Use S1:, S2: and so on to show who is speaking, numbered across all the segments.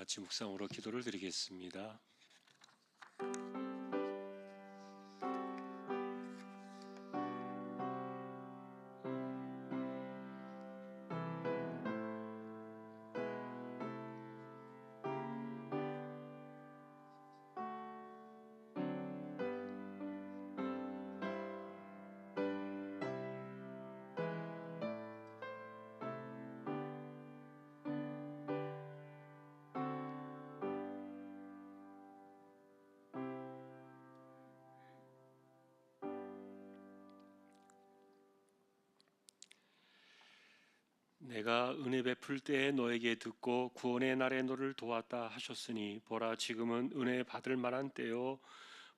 S1: 같이 묵상으로 기도를 드리겠습니다. 내가 은혜 베풀 때에 너에게 듣고 구원의 날에 너를 도왔다 하셨으니 보라 지금은 은혜 받을 만한 때요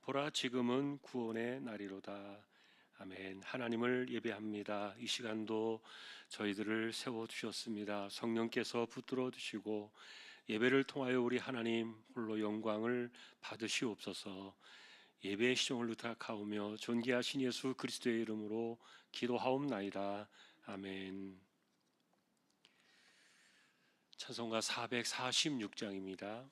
S1: 보라 지금은 구원의 날이로다. 아멘. 하나님을 예배합니다. 이 시간도 저희들을 세워주셨습니다. 성령께서 붙들어 주시고 예배를 통하여 우리 하나님 홀로 영광을 받으시옵소서. 예배의 시종을 의탁하오며 존귀하신 예수 그리스도의 이름으로 기도하옵나이다. 아멘. 찬송가 446장입니다.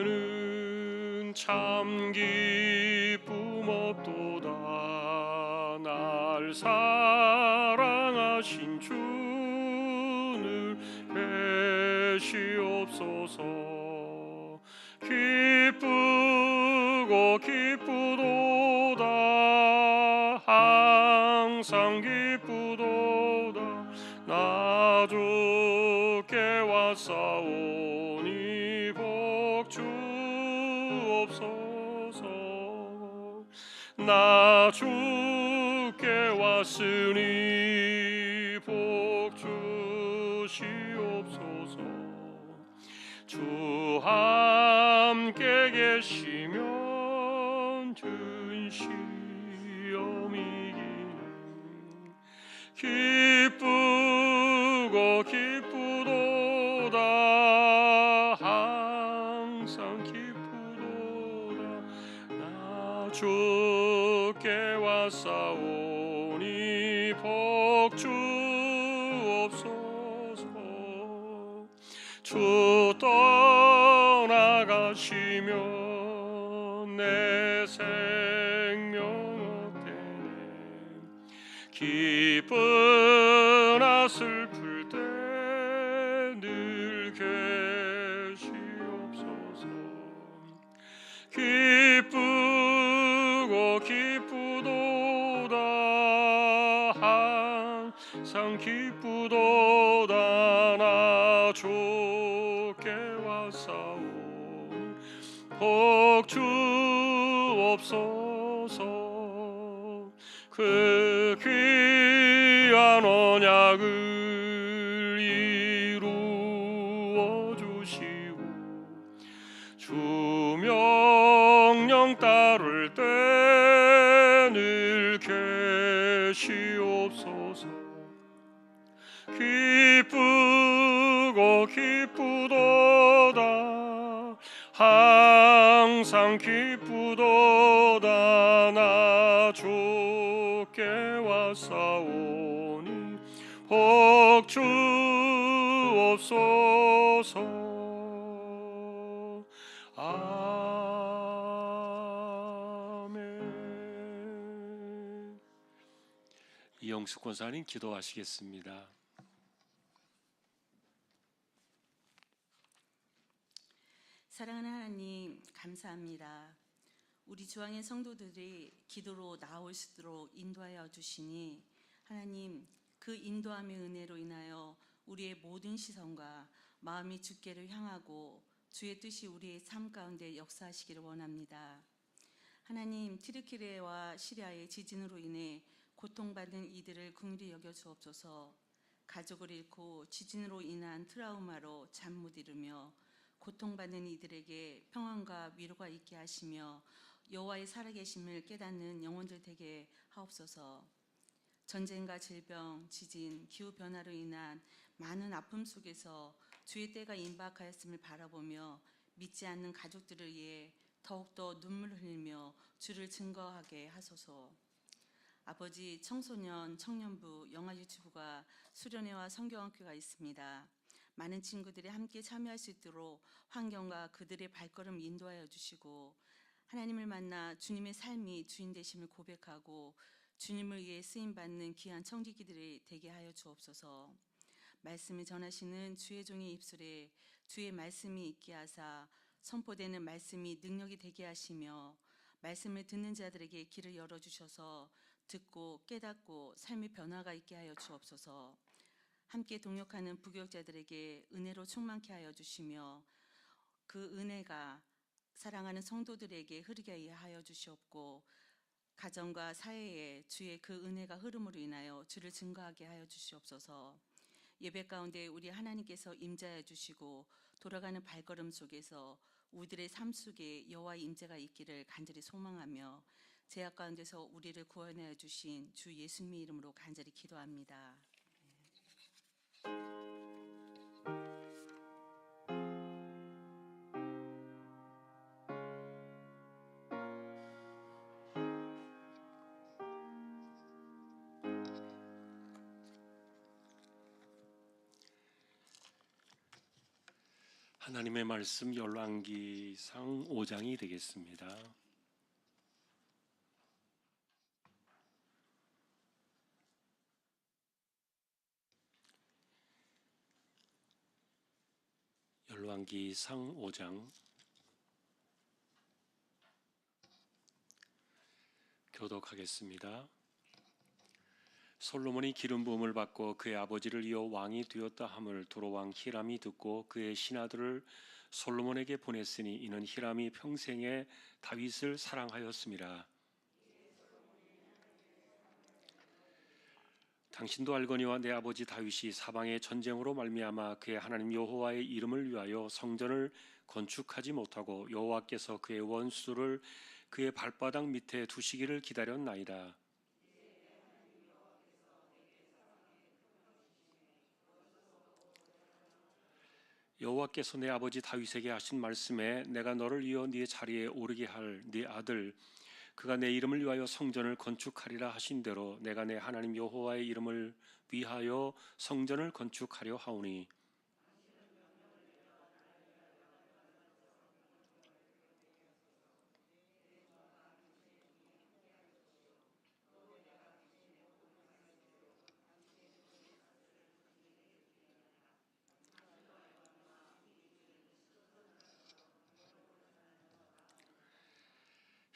S1: 성외에는 참 기쁨 없도다. 날 사랑하신 주를 계시옵소서. 기쁘고 기쁘도다. 항상 기쁘도다. 나 주께 왔사오니 복 주옵소서. 나 주께 왔으니 복 주시옵소서. 주 함께 계시면 근시험 이기네. 기쁘고 기쁘도다. 항상 기쁘도다. 나 주께 왔사오니 복 주옵소서. 주 떠나가시면 내 생명 없대네. 기쁘나 슬플 때 늘 계시옵소서. 기쁘고 기쁘도다. 항상 기쁘도다. 나 주께 왔사오니 복 주옵소서. 그 귀한 언약을 이루어 주시고 주 명령 따를 때 늘 계시옵소서. 기쁘고 기쁘도다. 항상 기쁘도다. 나 주께 왔사오니 복 주옵소서. 아멘. 이영숙 권사님 기도하시겠습니다.
S2: 사랑하는 하나님, 감사합니다. 우리 주황의 성도들이 기도로 나올 수 있도록 인도하여 주시니 하나님, 그 인도함의 은혜로 인하여 우리의 모든 시선과 마음이 주께를 향하고 주의 뜻이 우리의 삶 가운데 역사하시기를 원합니다. 하나님, 튀르키예와 시리아의 지진으로 인해 고통받는 이들을 긍휼히 여겨 주옵소서. 가족을 잃고 지진으로 인한 트라우마로 잠 못 이루며 고통받는 이들에게 평안과 위로가 있게 하시며 여호와의 살아계심을 깨닫는 영혼들 되게 하옵소서. 전쟁과 질병, 지진, 기후변화로 인한 많은 아픔 속에서 주의 때가 임박하였음을 바라보며 믿지 않는 가족들을 위해 더욱더 눈물을 흘리며 주를 증거하게 하소서. 아버지, 청소년, 청년부, 영아 유치부가 수련회와 성경학교가 있습니다. 많은 친구들이 함께 참여할 수 있도록 환경과 그들의 발걸음 인도하여 주시고, 하나님을 만나 주님의 삶이 주인 되심을 고백하고 주님을 위해 쓰임받는 귀한 청지기들이 되게 하여 주옵소서. 말씀을 전하시는 주의 종의 입술에 주의 말씀이 있게 하사 선포되는 말씀이 능력이 되게 하시며, 말씀을 듣는 자들에게 길을 열어주셔서 듣고 깨닫고 삶의 변화가 있게 하여 주옵소서. 함께 동역하는 부교육자들에게 은혜로 충만케 하여 주시며, 그 은혜가 사랑하는 성도들에게 흐르게 하여 주시옵고, 가정과 사회에 주의 그 은혜가 흐름으로 인하여 주를 증거하게 하여 주시옵소서. 예배 가운데 우리 하나님께서 임재하여 주시고, 돌아가는 발걸음 속에서 우리들의 삶 속에 여호와의 임재가 있기를 간절히 소망하며, 죄악 가운데서 우리를 구원하여 주신 주 예수님의 이름으로 간절히 기도합니다.
S1: 하나님의 말씀 열왕기상 5장이 되겠습니다. 열왕기상 5장 교독하겠습니다. 솔로몬이 기름 부음을 받고 그의 아버지를 이어 왕이 되었다 함을 두로 왕 히람이 듣고 그의 신하들을 솔로몬에게 보냈으니 이는 히람이 평생에 다윗을 사랑하였습니다. 당신도 알거니와 내 아버지 다윗이 사방의 전쟁으로 말미암아 그의 하나님 여호와의 이름을 위하여 성전을 건축하지 못하고 여호와께서 그의 원수를 그의 발바닥 밑에 두시기를 기다렸나이다. 여호와께서 내 아버지 다윗에게 하신 말씀에 내가 너를 이어 네 자리에 오르게 할 네 아들 그가 내 이름을 위하여 성전을 건축하리라 하신 대로 내가 내 하나님 여호와의 이름을 위하여 성전을 건축하려 하오니,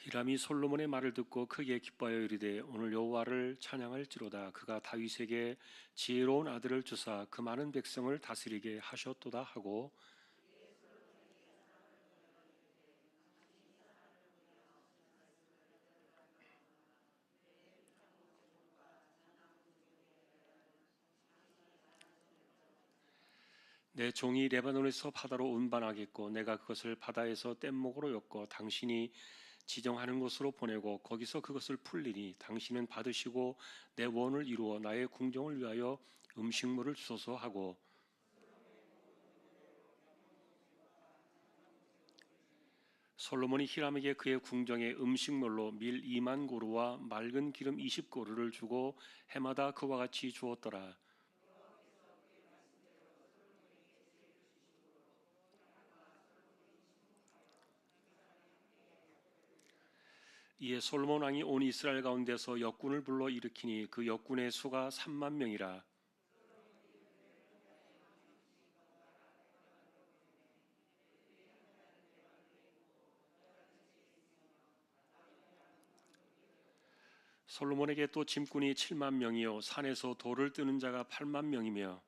S1: 히람이 솔로몬의 말을 듣고 크게 기뻐하여 이르되 오늘 여호와를 찬양할지로다. 그가 다윗에게 지혜로운 아들을 주사 그 많은 백성을 다스리게 하셨도다 하고, 내 종이 레바논에서 바다로 운반하겠고 내가 그것을 바다에서 뗏목으로 엮어 당신이 지정하는 곳으로 보내고 거기서 그것을 풀리니 당신은 받으시고 내 원을 이루어 나의 궁정을 위하여 음식물을 주소서 하고, 솔로몬이 히람에게 그의 궁정에 음식물로 밀 2만 고루와 맑은 기름 20고루를 주고 해마다 그와 같이 주었더라. 이에 솔로몬 왕이 온 이스라엘 가운데서 역군을 불러 일으키니 그 역군의 수가 3만 명이라. 솔로몬에게 또 짐꾼이 7만 명이요 산에서 돌을 뜨는 자가 8만 명이며,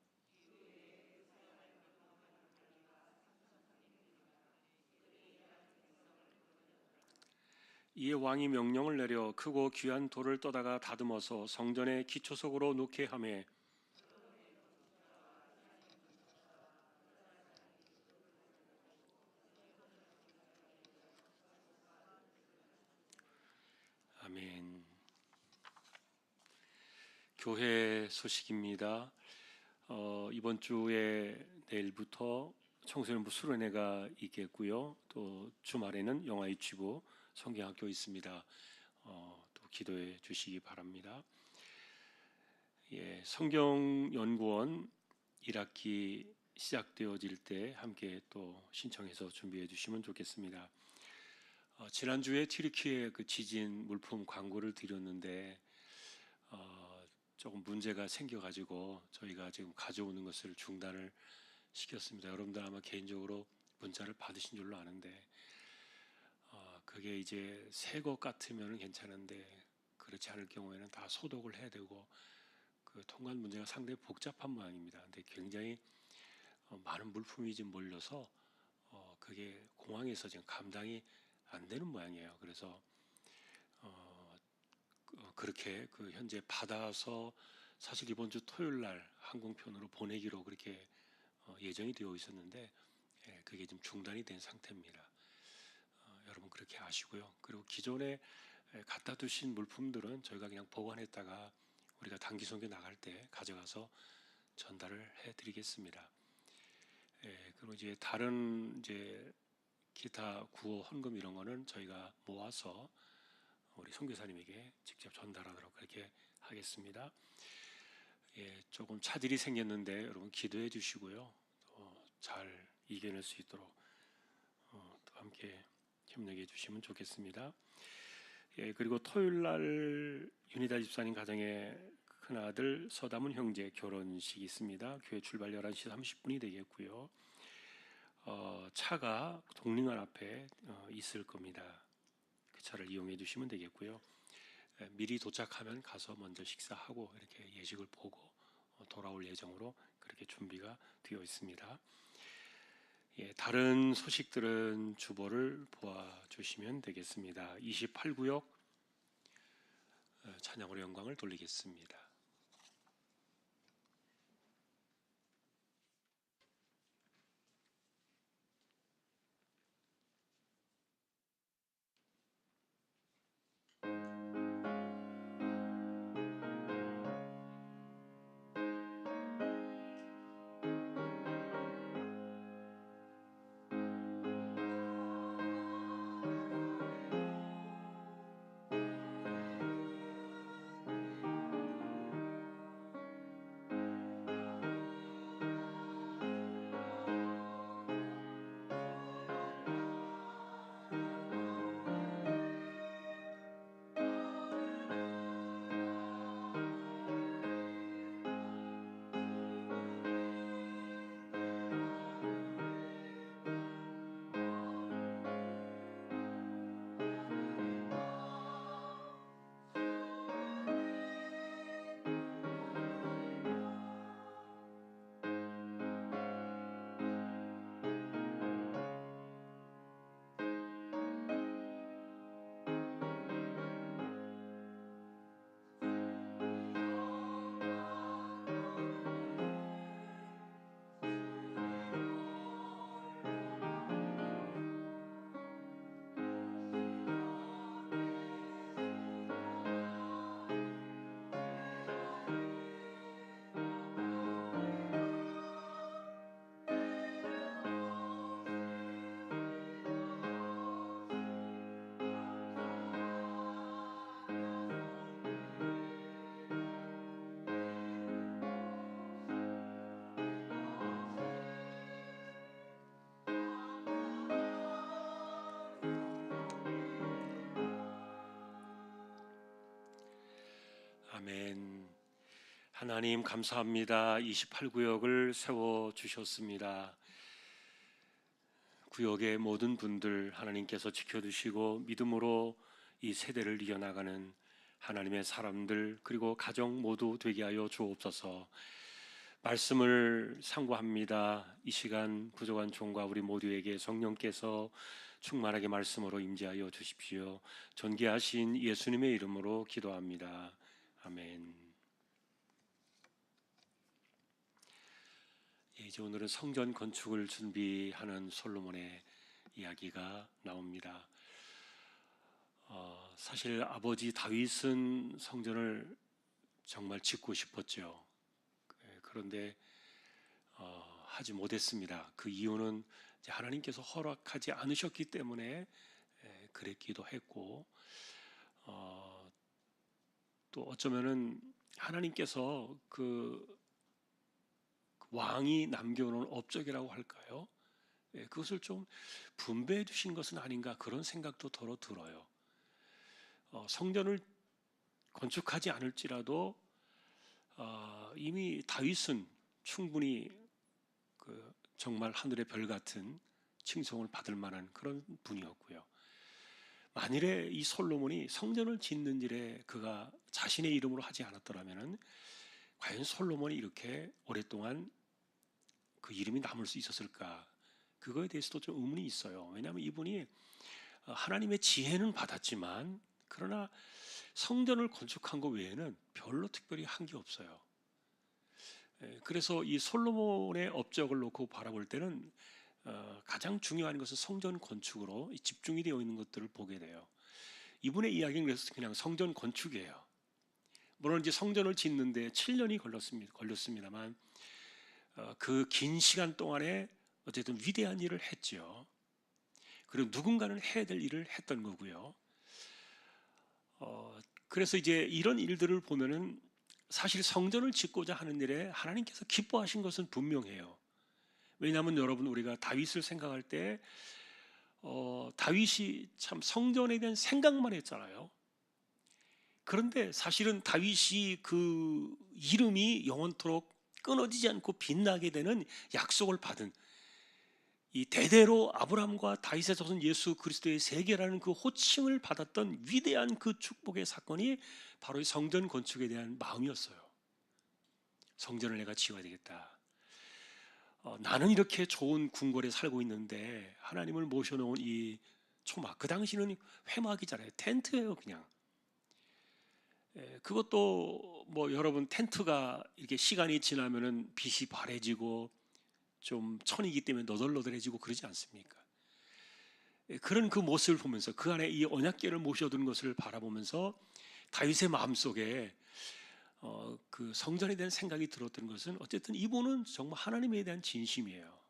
S1: 이에 왕이 명령을 내려 크고 귀한 돌을 떠다가 다듬어서 성전의 기초석으로 놓게 하매, 아멘. 교회 소식입니다. 이번 주에 내일부터 청소년부 수련회가 있겠고요. 또 주말에는 영화 유치부 성경학교 있습니다. 또 기도해 주시기 바랍니다. 예, 성경연구원 1학기 시작되어질 때 함께 또 신청해서 준비해 주시면 좋겠습니다. 지난주에 튀르키예 그 지진 물품 광고를 드렸는데 조금 문제가 생겨가지고 저희가 지금 가져오는 것을 중단을 시켰습니다. 여러분들 아마 개인적으로 문자를 받으신 줄로 아는데 그게 이제 새 것 같으면 괜찮은데 그렇지 않을 경우에는 다 소독을 해야 되고 그 통관 문제가 상당히 복잡한 모양입니다. 근데 굉장히 많은 물품이 지금 몰려서 그게 공항에서 지금 감당이 안 되는 모양이에요. 그래서 그렇게 그 현재 받아서 사실 이번 주 토요일 날 항공편으로 보내기로 그렇게 예정이 되어 있었는데 그게 좀 중단이 된 상태입니다. 여러분 그렇게 아시고요. 그리고 기존에 갖다 두신 물품들은 저희가 그냥 보관했다가 우리가 단기 선교 나갈 때 가져가서 전달을 해드리겠습니다. 그리고 이제 다른 이제 기타 구호 헌금 이런 거는 저희가 모아서 우리 선교사님에게 직접 전달하도록 그렇게 하겠습니다. 조금 차질이 생겼는데 여러분 기도해 주시고요. 잘 이겨낼 수 있도록 또 함께 협력해 주시면 좋겠습니다. 그리고 토요일 날 윤희다 집사님 가정의 큰아들 서다문 형제 결혼식이 있습니다. 교회 출발 11시 30분이 되겠고요. 차가 독립관 앞에 있을 겁니다. 그 차를 이용해 주시면 되겠고요. 미리 도착하면 가서 먼저 식사하고 이렇게 예식을 보고 돌아올 예정으로 그렇게 준비가 되어 있습니다. 다른 소식들은 주보를 보아주시면 되겠습니다. 28구역 찬양으로 영광을 돌리겠습니다. 아멘. 하나님 감사합니다. 28구역을 세워주셨습니다. 구역의 모든 분들 하나님께서 지켜주시고 믿음으로 이 세대를 이겨나가는 하나님의 사람들 그리고 가정 모두 되게 하여 주옵소서. 말씀을 상고합니다. 이 시간 부족한 종과 우리 모두에게 성령께서 충만하게 말씀으로 임재하여 주십시오. 존귀하신 예수님의 이름으로 기도합니다. 아멘. 이제 오늘은 성전 건축을 준비하는 솔로몬의 이야기가 나옵니다. 사실 아버지 다윗은 성전을 정말 짓고 싶었죠. 그런데 하지 못했습니다. 그 이유는 이제 하나님께서 허락하지 않으셨기 때문에 그랬기도 했고, 또 어쩌면은 하나님께서 그 왕이 남겨놓은 업적이라고 할까요? 그것을 좀 분배해 주신 것은 아닌가, 그런 생각도 더러 들어요. 성전을 건축하지 않을지라도 이미 다윗은 충분히 정말 하늘의 별 같은 칭송을 받을 만한 그런 분이었고요. 만일에 이 솔로몬이 성전을 짓는 일에 그가 자신의 이름으로 하지 않았더라면 과연 솔로몬이 이렇게 오랫동안 그 이름이 남을 수 있었을까? 그거에 대해서도 좀 의문이 있어요. 왜냐하면 이분이 하나님의 지혜는 받았지만 그러나 성전을 건축한 것 외에는 별로 특별히 한 게 없어요. 그래서 이 솔로몬의 업적을 놓고 바라볼 때는 가장 중요한 것은 성전 건축으로 집중이 되어 있는 것들을 보게 돼요. 이분의 이야기는 그래서 그냥 성전 건축이에요. 물론 이제 성전을 짓는데 7년이 걸렸습니다만 그 긴 시간 동안에 어쨌든 위대한 일을 했죠. 그리고 누군가는 해야 될 일을 했던 거고요. 그래서 이제 이런 일들을 보면은 사실 성전을 짓고자 하는 일에 하나님께서 기뻐하신 것은 분명해요. 왜냐하면 여러분, 우리가 다윗을 생각할 때 다윗이 참 성전에 대한 생각만 했잖아요. 그런데 사실은 다윗이 그 이름이 영원토록 끊어지지 않고 빛나게 되는 약속을 받은, 이 대대로 아브라함과 다윗의 자손 예수 그리스도의 세계라는 그 호칭을 받았던 위대한 그 축복의 사건이 바로 이 성전 건축에 대한 마음이었어요. 성전을 내가 지어야 되겠다. 나는 이렇게 좋은 궁궐에 살고 있는데 하나님을 모셔놓은 이 초막, 그 당시는 회막이잖아요. 텐트예요, 그냥. 그것도 뭐 여러분, 텐트가 이렇게 시간이 지나면은 빛이 바래지고 좀 천이기 때문에 너덜너덜해지고 그러지 않습니까? 그런 그 모습을 보면서 그 안에 이 언약궤를 모셔둔 것을 바라보면서 다윗의 마음속에 그 성전에 대한 생각이 들었던 것은 어쨌든 이분은 정말 하나님에 대한 진심이에요.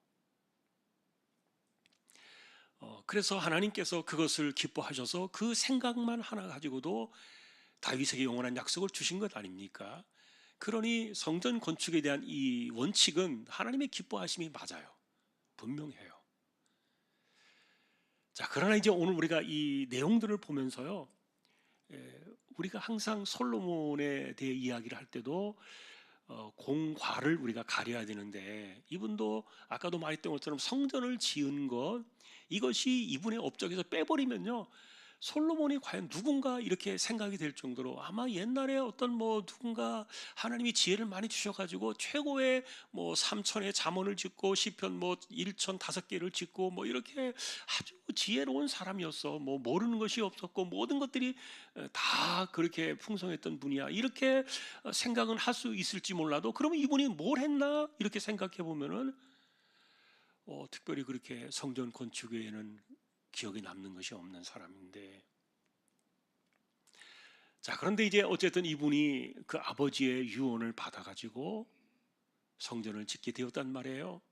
S1: 그래서 하나님께서 그것을 기뻐하셔서 그 생각만 하나 가지고도 다윗에게 영원한 약속을 주신 것 아닙니까? 그러니 성전 건축에 대한 이 원칙은 하나님의 기뻐하심이 맞아요. 분명해요. 자, 그러나 이제 오늘 우리가 이 내용들을 보면서요, 우리가 항상 솔로몬에 대해 이야기를 할 때도 공과를 우리가 가려야 되는데, 이분도 아까도 말했던 것처럼 성전을 지은 것, 이것이 이분의 업적에서 빼버리면요, 솔로몬이 과연 누군가 이렇게 생각이 될 정도로 아마 옛날에 어떤 뭐 누군가 하나님이 지혜를 많이 주셔가지고 최고의 뭐 3천의 잠언을 짓고 시편 뭐 1천 5개를 짓고 뭐 이렇게 아주 지혜로운 사람이었어. 뭐 모르는 것이 없었고 모든 것들이 다 그렇게 풍성했던 분이야. 이렇게 생각은 할 수 있을지 몰라도, 그러면 이분이 뭘 했나 이렇게 생각해 보면은 특별히 그렇게 성전 건축 외에는 기억에 남는 것이 없는 사람인데, 자, 그런데 이제 어쨌든 이분이 그 아버지의 유언을 받아가지고 성전을 짓게 되었단 말이에요.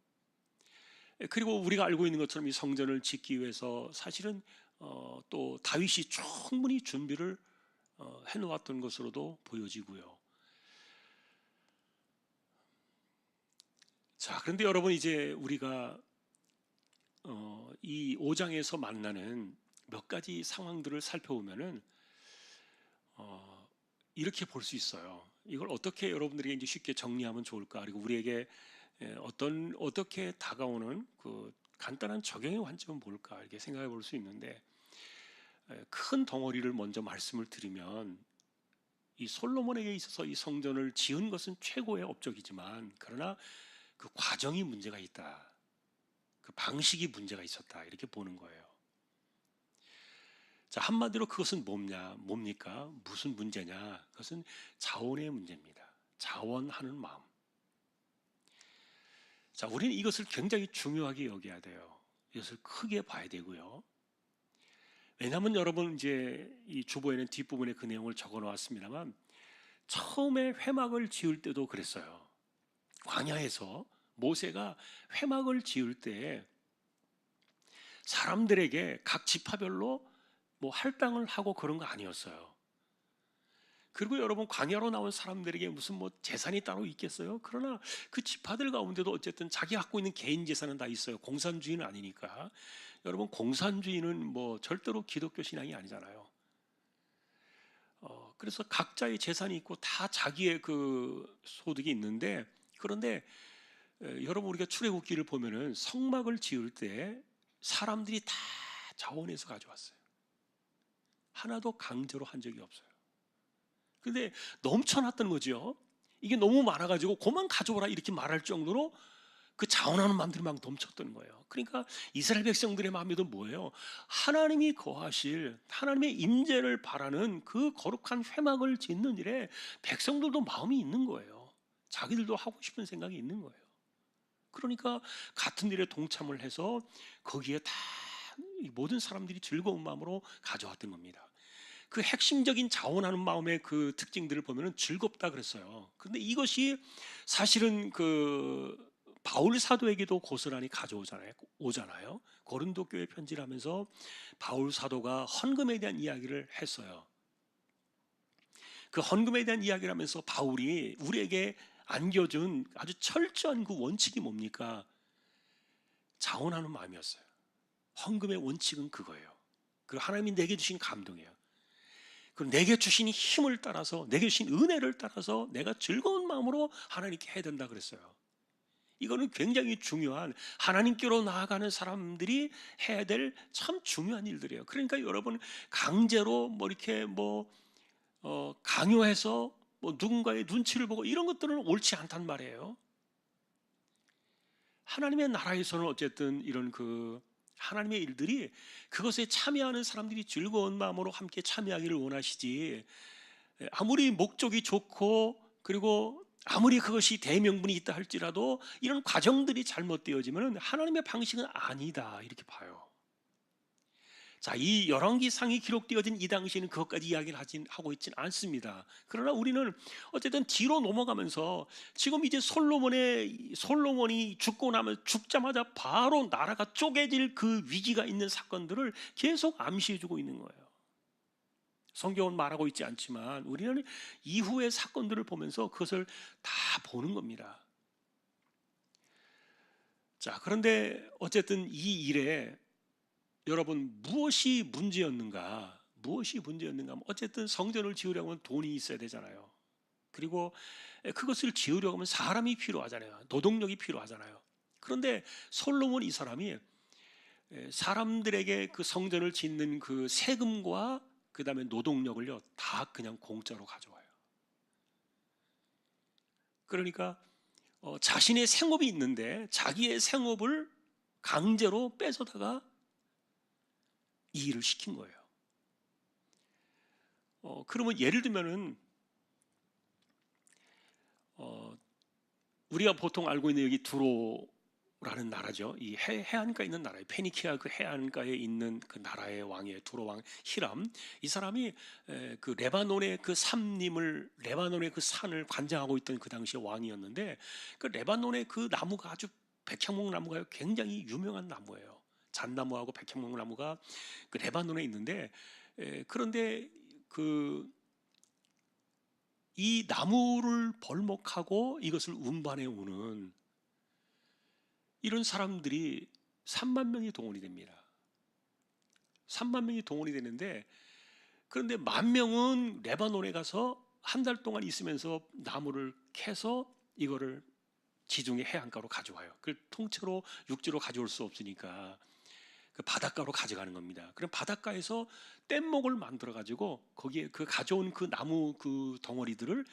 S1: 그리고 우리가 알고 있는 것처럼 이 성전을 짓기 위해서 사실은 또 다윗이 충분히 준비를 해놓았던 것으로도 보여지고요. 자, 그런데 여러분, 이제 우리가 이 5장에서 만나는 몇 가지 상황들을 살펴보면은 이렇게 볼 수 있어요. 이걸 어떻게 여러분들에게 이제 쉽게 정리하면 좋을까? 그리고 우리에게 어떻게 다가오는 그 간단한 적용의 관점은 뭘까? 이렇게 생각해 볼 수 있는데, 큰 덩어리를 먼저 말씀을 드리면, 이 솔로몬에게 있어서 이 성전을 지은 것은 최고의 업적이지만 그러나 그 과정이 문제가 있다. 그 방식이 문제가 있었다. 이렇게 보는 거예요. 자, 한마디로 그것은 뭡니까? 무슨 문제냐? 그것은 자원의 문제입니다. 자원하는 마음. 자, 우리는 이것을 굉장히 중요하게 여겨야 돼요. 이것을 크게 봐야 되고요. 왜냐하면 여러분, 이제 이 주보에는 뒷부분에 그 내용을 적어 놓았습니다만 처음에 회막을 지을 때도 그랬어요. 광야에서 모세가 회막을 지을 때 사람들에게 각 지파별로 뭐 할당을 하고 그런 거 아니었어요. 그리고 여러분, 광야로 나온 사람들에게 무슨 뭐 재산이 따로 있겠어요? 그러나 그 지파들 가운데도 어쨌든 자기 갖고 있는 개인 재산은 다 있어요. 공산주의는 아니니까. 여러분, 공산주의는 뭐 절대로 기독교 신앙이 아니잖아요. 그래서 각자의 재산이 있고 다 자기의 그 소득이 있는데, 그런데 여러분, 우리가 출애굽기를 보면은 성막을 지을 때 사람들이 다 자원해서 가져왔어요. 하나도 강제로 한 적이 없어요. 근데 넘쳐났던 거죠. 이게 너무 많아가지고 그만 가져오라 이렇게 말할 정도로 그 자원하는 마음들이 막 넘쳤던 거예요. 그러니까 이스라엘 백성들의 마음에도 뭐예요? 하나님이 거하실 하나님의 임재를 바라는 그 거룩한 회막을 짓는 일에 백성들도 마음이 있는 거예요. 자기들도 하고 싶은 생각이 있는 거예요. 그러니까 같은 일에 동참을 해서 거기에 다 모든 사람들이 즐거운 마음으로 가져왔던 겁니다. 그 핵심적인 자원하는 마음의 그 특징들을 보면은 즐겁다 그랬어요. 그런데 이것이 사실은 그 바울 사도에게도 고스란히 오잖아요. 고린도 교회 편지를 하면서 바울 사도가 헌금에 대한 이야기를 했어요. 그 헌금에 대한 이야기를 하면서 바울이 우리에게 안겨준 아주 철저한 그 원칙이 뭡니까? 자원하는 마음이었어요. 헌금의 원칙은 그거예요. 그리고 하나님이 내게 주신 감동이에요. 그럼 내게 주신 힘을 따라서, 내게 주신 은혜를 따라서 내가 즐거운 마음으로 하나님께 해야 된다 그랬어요. 이거는 굉장히 중요한, 하나님께로 나아가는 사람들이 해야 될 참 중요한 일들이에요. 그러니까 여러분, 강제로 뭐 이렇게 강요해서 뭐 누군가의 눈치를 보고 이런 것들은 옳지 않단 말이에요. 하나님의 나라에서는 어쨌든 이런 그 하나님의 일들이, 그것에 참여하는 사람들이 즐거운 마음으로 함께 참여하기를 원하시지, 아무리 목적이 좋고 그리고 아무리 그것이 대명분이 있다 할지라도 이런 과정들이 잘못되어지면 하나님의 방식은 아니다 이렇게 봐요. 자, 이 열왕기상이 기록되어진 이 당시에는 그것까지 이야기를 하고 있지는 않습니다. 그러나 우리는 어쨌든 뒤로 넘어가면서 지금 이제 솔로몬이 죽자마자 바로 나라가 쪼개질 그 위기가 있는 사건들을 계속 암시해주고 있는 거예요. 성경은 말하고 있지 않지만 우리는 이후의 사건들을 보면서 그것을 다 보는 겁니다. 자, 그런데 어쨌든 이 일에 여러분, 무엇이 문제였는가? 어쨌든 성전을 지으려고 하면 돈이 있어야 되잖아요. 그리고 그것을 지으려고 하면 사람이 필요하잖아요. 노동력이 필요하잖아요. 그런데 솔로몬 이 사람이 사람들에게 그 성전을 짓는 그 세금과 그 다음에 노동력을요 다 그냥 공짜로 가져와요. 그러니까 자신의 생업이 있는데 자기의 생업을 강제로 뺏어다가 이 일을 시킨 거예요. 그러면 예를 들면은 우리가 보통 알고 있는 여기 두로라는 나라죠. 이 해안가에 있는 나라예요. 페니키아 그 해안가에 있는 그 나라의 왕이에요. 두로 왕 히람. 이 사람이 그 레바논의 그 산을 관장하고 있던 그 당시의 왕이었는데, 그 레바논의 그 나무가 아주 백향목 나무가 굉장히 유명한 나무예요. 잣나무하고 백향목 나무가 그 레바논에 있는데, 그런데 이 나무를 벌목하고 이것을 운반해 오는 이런 사람들이 3만 명이 동원이 됩니다. 3만 명이 동원이 되는데, 그런데 10,000명은 레바논에 가서 한 달 동안 있으면서 나무를 캐서 이거를 지중해 해안가로 가져와요. 그걸 통째로 육지로 가져올 수 없으니까 그 바닷가로 가져가는 겁니다. 그럼 바닷가에서 뗏목을 만들어 가지고 거기에 그 가져온 그 나무 그 덩어리들을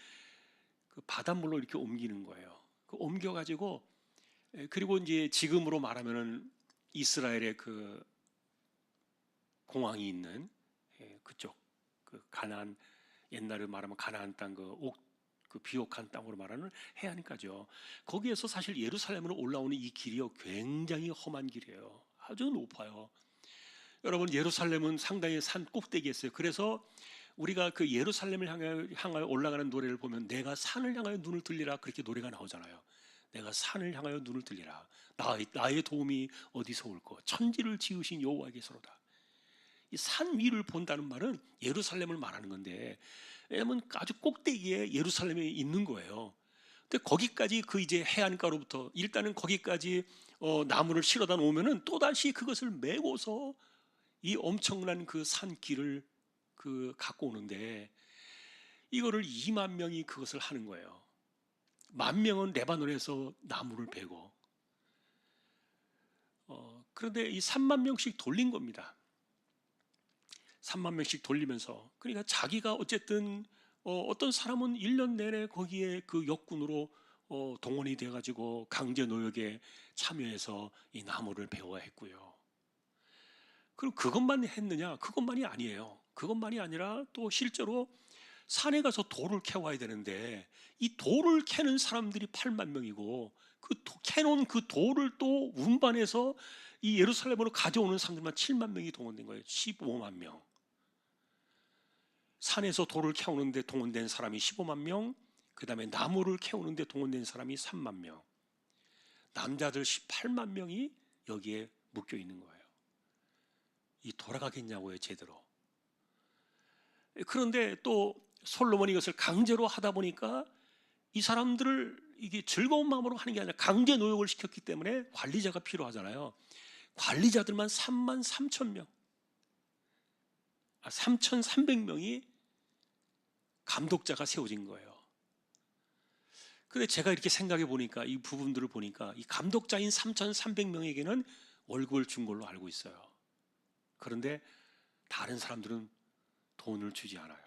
S1: 그 바닷물로 이렇게 옮기는 거예요. 그 옮겨 가지고, 그리고 이제 지금으로 말하면은 이스라엘의 그 공항이 있는 그쪽 그 가나안, 옛날에 말하면 가나안 땅 그 비옥한 땅으로 말하는 해안가죠. 거기에서 사실 예루살렘으로 올라오는 이 길이요 굉장히 험한 길이에요. 아주 높아요. 여러분, 예루살렘은 상당히 산 꼭대기에 있어요. 그래서 우리가 그 예루살렘을 향하여 올라가는 노래를 보면 내가 산을 향하여 눈을 들리라 그렇게 노래가 나오잖아요. 내가 산을 향하여 눈을 들리라. 나의 도움이 어디서 올꼬? 천지를 지으신 여호와께서로다. 이 산 위를 본다는 말은 예루살렘을 말하는 건데, 왜냐하면 아주 꼭대기에 예루살렘이 있는 거예요. 근데 거기까지 그 이제 해안가로부터 일단은 거기까지 나무를 실어다 놓으면은 또 다시 그것을 메고서 이 엄청난 그 산길을 갖고 오는데, 이거를 2만 명이 그것을 하는 거예요. 10,000명은 레바논에서 나무를 베고, 그런데 이 3만 명씩 돌린 겁니다. 3만 명씩 돌리면서, 그러니까 자기가 어쨌든 어떤 사람은 1년 내내 거기에 그 역군으로 동원이 돼가지고 강제 노역에 참여해서 이 나무를 베어야 했고요. 그럼 그것만 했느냐? 그것만이 아니에요. 그것만이 아니라 또 실제로 산에 가서 돌을 캐와야 되는데, 이 돌을 캐는 사람들이 8만 명이고, 캐놓은 그 돌을 또 운반해서 이 예루살렘으로 가져오는 사람들만 7만 명이 동원된 거예요. 15만 명. 산에서 돌을 캐오는데 동원된 사람이 15만 명, 그 다음에 나무를 캐오는데 동원된 사람이 3만 명, 남자들 18만 명이 여기에 묶여 있는 거예요. 이 돌아가겠냐고요, 제대로. 그런데 또 솔로몬이 이것을 강제로 하다 보니까 이 사람들을 이게 즐거운 마음으로 하는 게 아니라 강제 노역을 시켰기 때문에 관리자가 필요하잖아요. 관리자들만 3만 3천 명, 3,300명이 감독자가 세워진 거예요. 근데 제가 이렇게 생각해 보니까, 이 부분들을 보니까 이 감독자인 3,300명에게는 월급을 준 걸로 알고 있어요. 그런데 다른 사람들은 돈을 주지 않아요.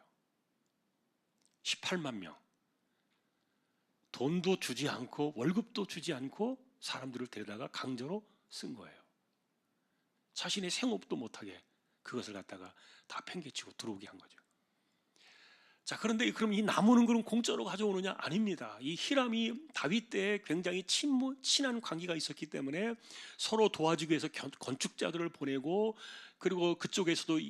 S1: 18만 명. 돈도 주지 않고 월급도 주지 않고 사람들을 데려다가 강제로 쓴 거예요. 자신의 생업도 못하게 그것을 갖다가 다 팽개치고 들어오게 한 거죠. 자, 그런데 그럼 이 나무는 그럼 공짜로 가져오느냐? 아닙니다. 이 히람이 다윗 때에 굉장히 친한 관계가 있었기 때문에 서로 도와주기 위해서 건축자들을 보내고, 그리고 그쪽에서도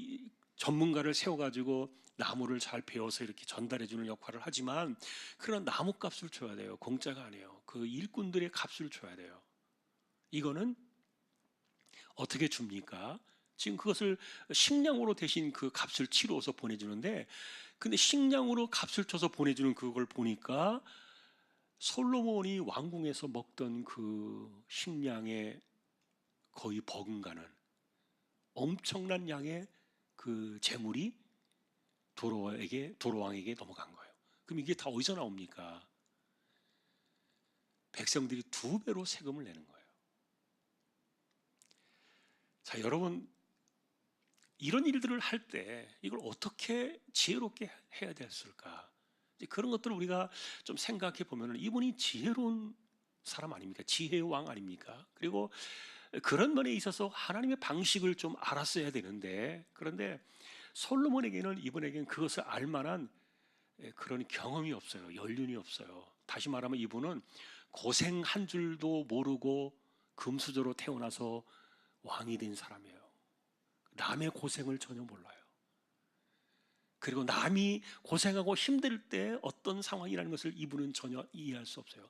S1: 전문가를 세워가지고 나무를 잘 베어서 이렇게 전달해주는 역할을 하지만, 그러나 나무값을 줘야 돼요. 공짜가 아니에요. 그 일꾼들의 값을 줘야 돼요. 이거는 어떻게 줍니까? 지금 그것을 식량으로 대신 그 값을 치러서 보내주는데, 근데 식량으로 값을 쳐서 보내주는 그걸 보니까 솔로몬이 왕궁에서 먹던 그 식량의 거의 버금가는 엄청난 양의 그 재물이 도로왕에게 넘어간 거예요. 그럼 이게 다 어디서 나옵니까? 백성들이 2배로 세금을 내는 거예요. 자, 여러분, 이런 일들을 할 때 이걸 어떻게 지혜롭게 해야 됐을까? 그런 것들을 우리가 좀 생각해 보면, 이분이 지혜로운 사람 아닙니까? 지혜의 왕 아닙니까? 그리고 그런 면에 있어서 하나님의 방식을 좀 알았어야 되는데, 그런데 솔로몬에게는, 이분에게는 그것을 알 만한 그런 경험이 없어요. 연륜이 없어요. 다시 말하면 이분은 고생한 줄도 모르고 금수저로 태어나서 왕이 된 사람이에요. 남의 고생을 전혀 몰라요. 그리고 남이 고생하고 힘들 때 어떤 상황이라는 것을 이분은 전혀 이해할 수 없어요.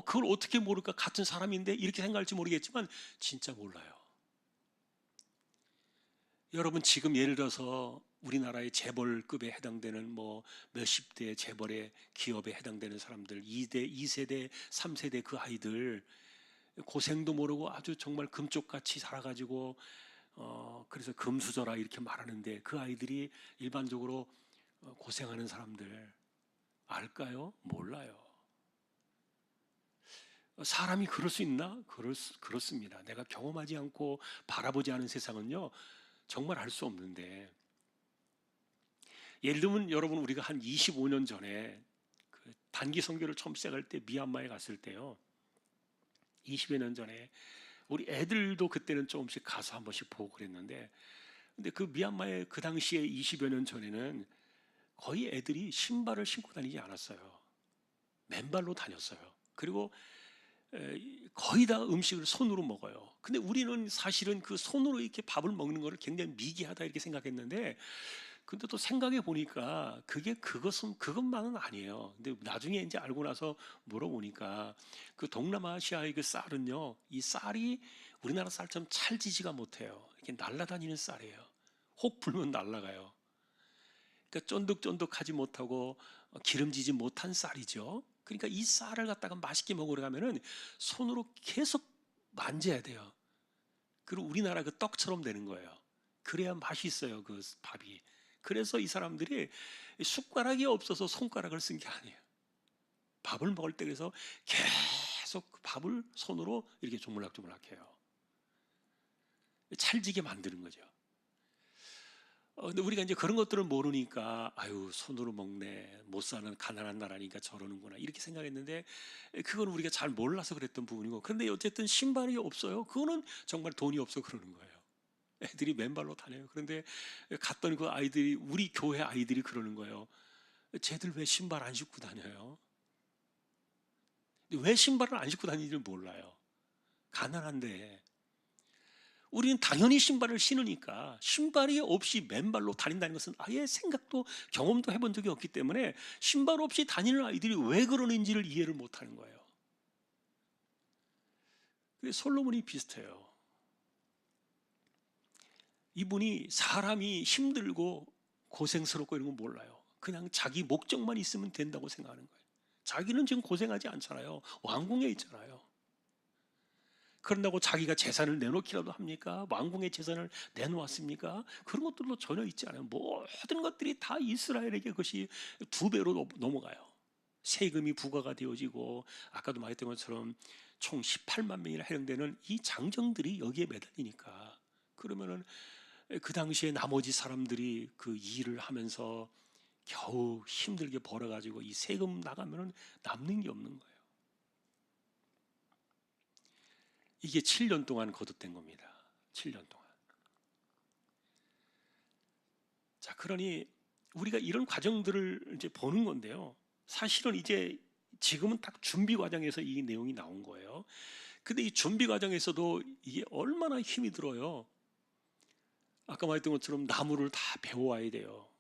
S1: 그걸 어떻게 모를까? 같은 사람인데 이렇게 생각할지 모르겠지만 진짜 몰라요. 여러분, 지금 예를 들어서 우리나라의 재벌급에 해당되는 뭐 몇십 대 재벌의 기업에 해당되는 사람들, 2세대, 3세대 그 아이들, 고생도 모르고 아주 정말 금쪽같이 살아가지고 그래서 금수저라 이렇게 말하는데, 그 아이들이 일반적으로 고생하는 사람들 알까요? 몰라요. 사람이 그럴 수 있나? 그렇습니다. 내가 경험하지 않고 바라보지 않은 세상은요, 정말 알 수 없는데, 예를 들면 여러분, 우리가 한 25년 전에 그 단기 선교를 처음 시작할 때 미얀마에 갔을 때요, 20여 년 전에 우리 애들도 그때는 조금씩 가서 한 번씩 보고 그랬는데, 근데 그 미얀마에 그 당시에 20여 년 전에는 거의 애들이 신발을 신고 다니지 않았어요. 맨발로 다녔어요. 그리고 거의 다 음식을 손으로 먹어요. 근데 우리는 사실은 그 손으로 이렇게 밥을 먹는 것을 굉장히 미개하다 이렇게 생각했는데, 근데 또 생각해 보니까 그것만은 아니에요. 근데 나중에 이제 알고 나서 물어보니까 그 동남아시아의 그 쌀은요, 이 쌀이 우리나라 쌀처럼 찰지지가 못해요. 이렇게 날아다니는 쌀이에요. 혹 불면 날아가요. 그러니까 쫀득쫀득하지 못하고 기름지지 못한 쌀이죠. 그러니까 이 쌀을 갖다가 맛있게 먹으러 가면은 손으로 계속 만져야 돼요. 그리고 우리나라 그 떡처럼 되는 거예요. 그래야 맛이 있어요, 그 밥이. 그래서 이 사람들이 숟가락이 없어서 손가락을 쓴 게 아니에요. 밥을 먹을 때 그래서 계속 그 밥을 손으로 이렇게 조물락조물락 해요. 찰지게 만드는 거죠. 근데 우리가 이제 그런 것들을 모르니까 아유 손으로 먹네, 못 사는 가난한 나라니까 저러는구나 이렇게 생각했는데, 그건 우리가 잘 몰라서 그랬던 부분이고, 그런데 어쨌든 신발이 없어요. 그거는 정말 돈이 없어 그러는 거예요. 애들이 맨발로 다녀요. 그런데 갔더니 그 아이들이, 우리 교회 아이들이 그러는 거예요. 쟤들 왜 신발 안 신고 다녀요? 왜 신발을 안 신고 다니는지 몰라요. 가난한데. 우리는 당연히 신발을 신으니까, 신발이 없이 맨발로 다닌다는 것은 아예 생각도 경험도 해본 적이 없기 때문에 신발 없이 다니는 아이들이 왜 그러는지를 이해를 못하는 거예요. 솔로몬이 비슷해요. 이분이 사람이 힘들고 고생스럽고 이런 거 몰라요. 그냥 자기 목적만 있으면 된다고 생각하는 거예요. 자기는 지금 고생하지 않잖아요. 왕궁에 있잖아요. 그런다고 자기가 재산을 내놓기라도 합니까? 왕궁의 재산을 내놓았습니까? 그런 것들도 전혀 있지 않아요. 모든 것들이 다 이스라엘에게 그것이 두 배로 넘어가요. 세금이 부과가 되어지고, 아까도 말했던 것처럼 총 18만 명이나 해당되는 이 장정들이 여기에 매달리니까, 그러면은 그 당시에 나머지 사람들이 그 일을 하면서 겨우 힘들게 벌어가지고 이 세금 나가면은 남는 게 없는 거예요. 이게 7년 동안 거듭된 겁니다. 7년 동안. 자, 그러니 우리가 이런 과정들을 이제 보는 건데요. 사실은 이제 지금은 딱 준비 과정에서 이 내용이 나온 거예요. 근데 이 준비 과정에서도 이게 얼마나 힘이 들어요. 아까 말했던 것처럼 나무를 다 베어와야 돼요.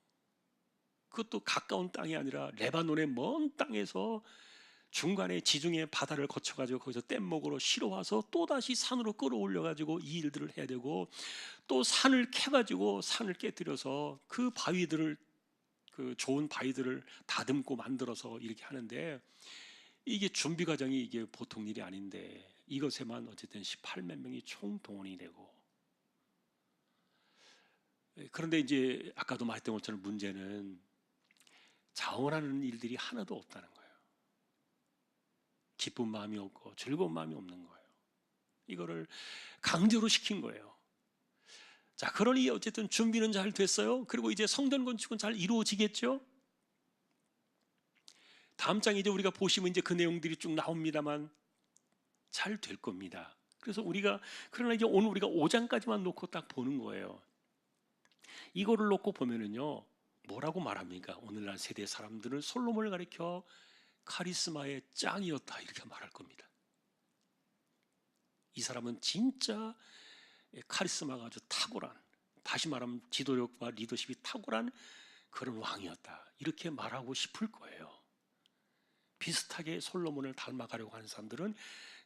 S1: 그것도 가까운 땅이 아니라 레바논의 먼 땅에서 중간에 지중해 바다를 거쳐가지고 거기서 뗏목으로 실어와서 또다시 산으로 끌어올려가지고 이 일들을 해야 되고, 또 산을 캐가지고 산을 깨뜨려서 그 바위들을, 그 좋은 바위들을 다듬고 만들어서 이렇게 하는데, 이게 준비 과정이 이게 보통 일이 아닌데 이것에만 어쨌든 18만 명이 총동원이 되고, 그런데 이제 아까도 말했던 것처럼 문제는 자원하는 일들이 하나도 없다는 거예요. 기쁜 마음이 없고 즐거운 마음이 없는 거예요. 이거를 강제로 시킨 거예요. 자, 그러니 어쨌든 준비는 잘 됐어요. 그리고 이제 성전 건축은 잘 이루어지겠죠. 다음 장에 이제 우리가 보시면 이제 그 내용들이 쭉 나옵니다만 잘 될 겁니다. 그래서 우리가, 그러나 이제 오늘 우리가 5장까지만 놓고 딱 보는 거예요. 이거를 놓고 보면은요, 뭐라고 말합니까? 오늘날 세대 사람들은 솔로몬을 가리켜 카리스마의 짱이었다 이렇게 말할 겁니다. 이 사람은 진짜 카리스마가 아주 탁월한, 다시 말하면 지도력과 리더십이 탁월한 그런 왕이었다 이렇게 말하고 싶을 거예요. 비슷하게 솔로몬을 닮아가려고 하는 사람들은